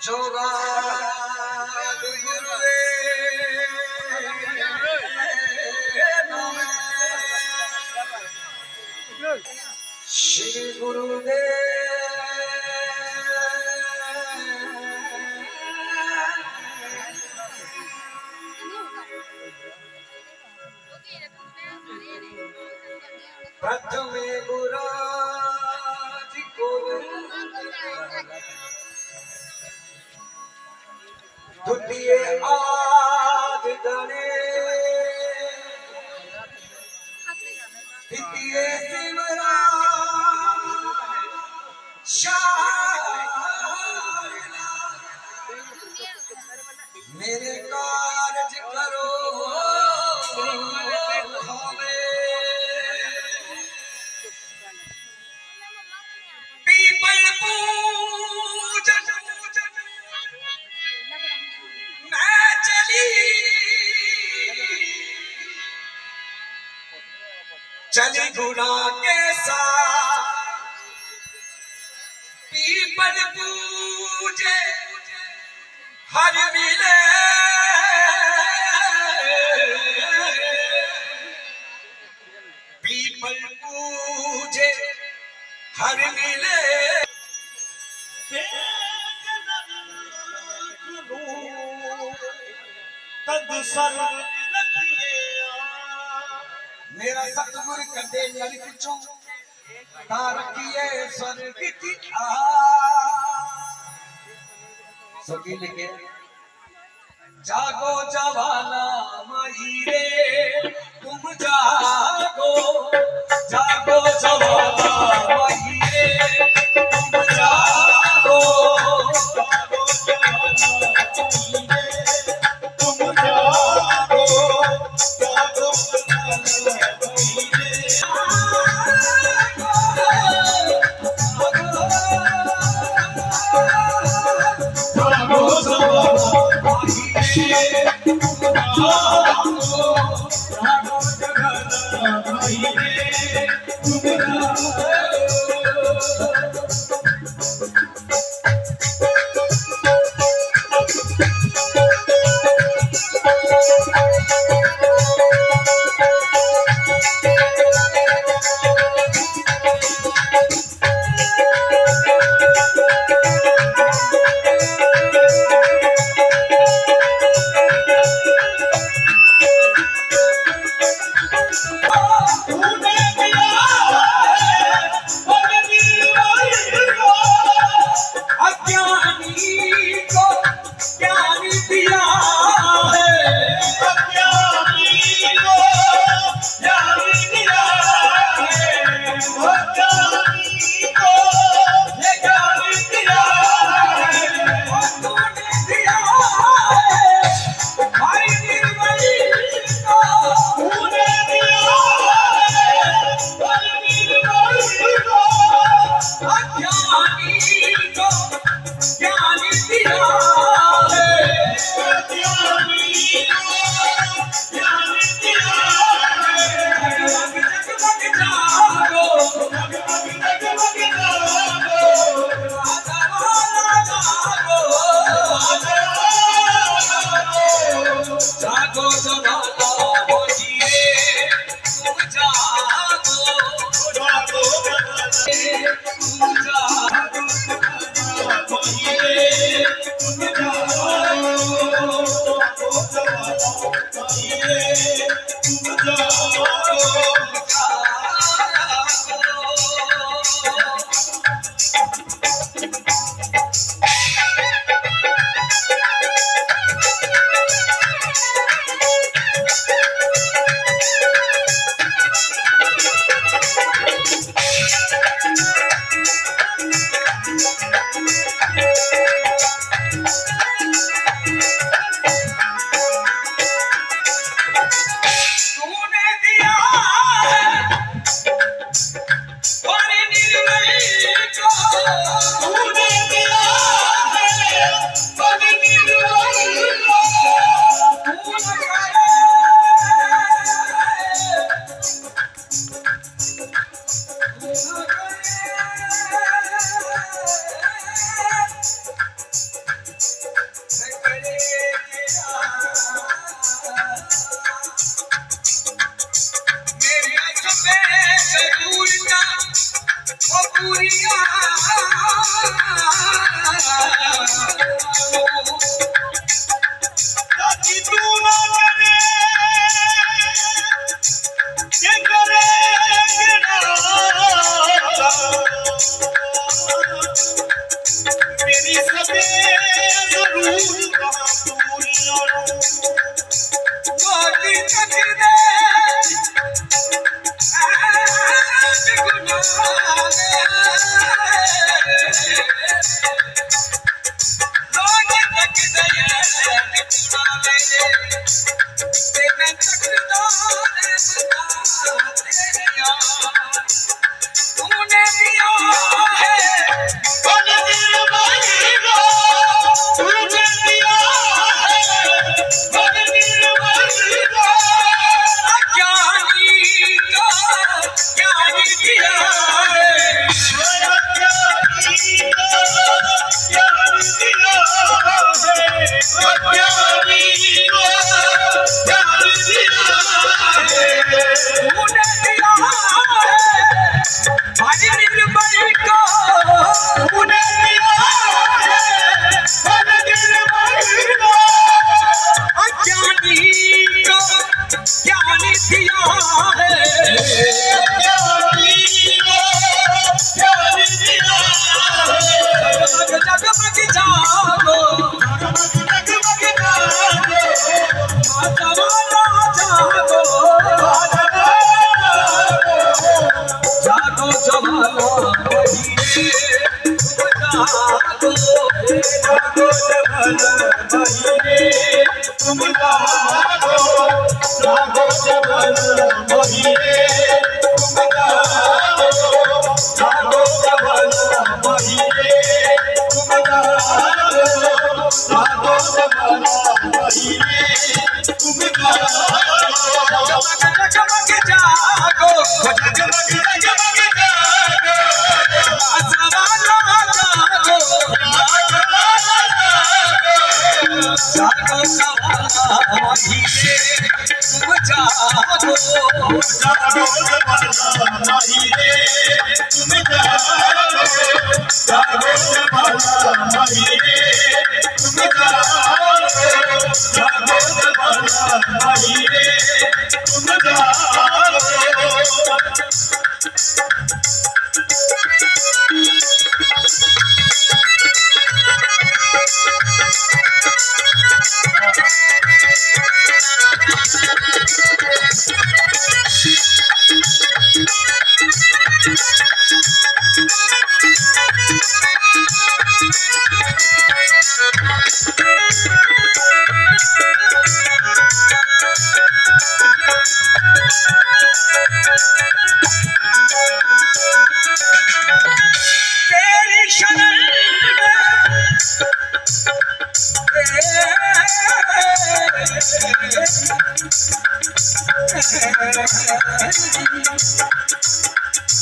जोगाद गुरुदेव श्री प्रथमे गुराज गोविंद द्वितीय आदि गणेश तृतीय शिवराम शारदा मेरे कार्य करो पीपल पूजन मैं चली गुना के साथ पीपल पूजे हर मिले पीपल पूजे हर मिले मेरा सतगुरु कदे लड़क चो तारकिए स्वर्ग की सकी लिखे जागो जवाना माही रे तुम जागो जागो जवाना माही रे तुम जागो जागो जवाना माही रे तुम जागो जागो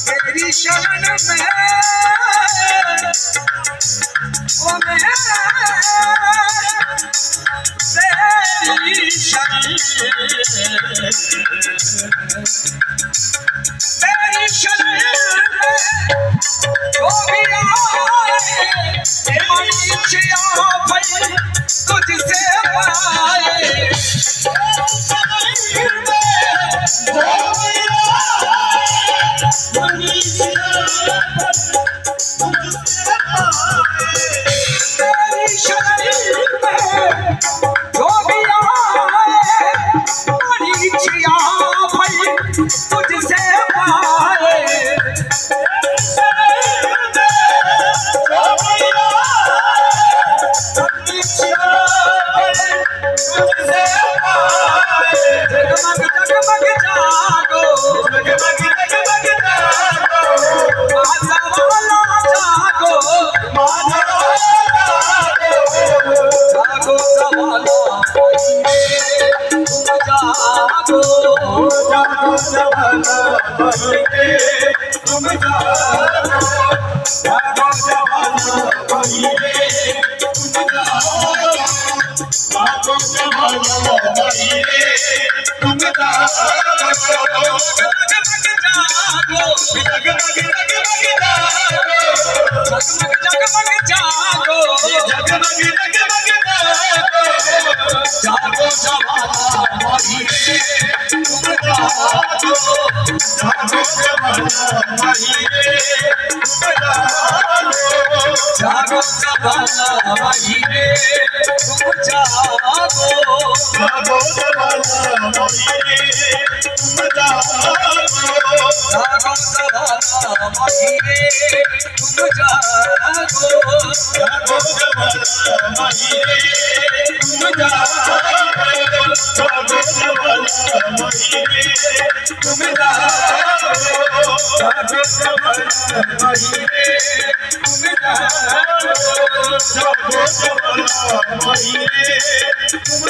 तेरी शरण में ओ मेरा तेरी शरण जो भी आए मनुष्य भाई तुझसे पाए जागो तुम जागो जागो जवाना भाईरे तुम जागो जागो जवाना भाईरे तुम जागो जागो जवाना भाईरे तुम जागो जागो जवाना भाईरे तुम जागो जवाना भाईरे तुम जागो जागो जवाना भाईरे तुम जागो जागो जवाना भाईरे तुम जागो जागो जवाना भाईरे तुम जागो जागो जवाना भाईरे तुम जागो जागो जवाना भाईरे तुम जागो जागो जवाना भाईरे तुम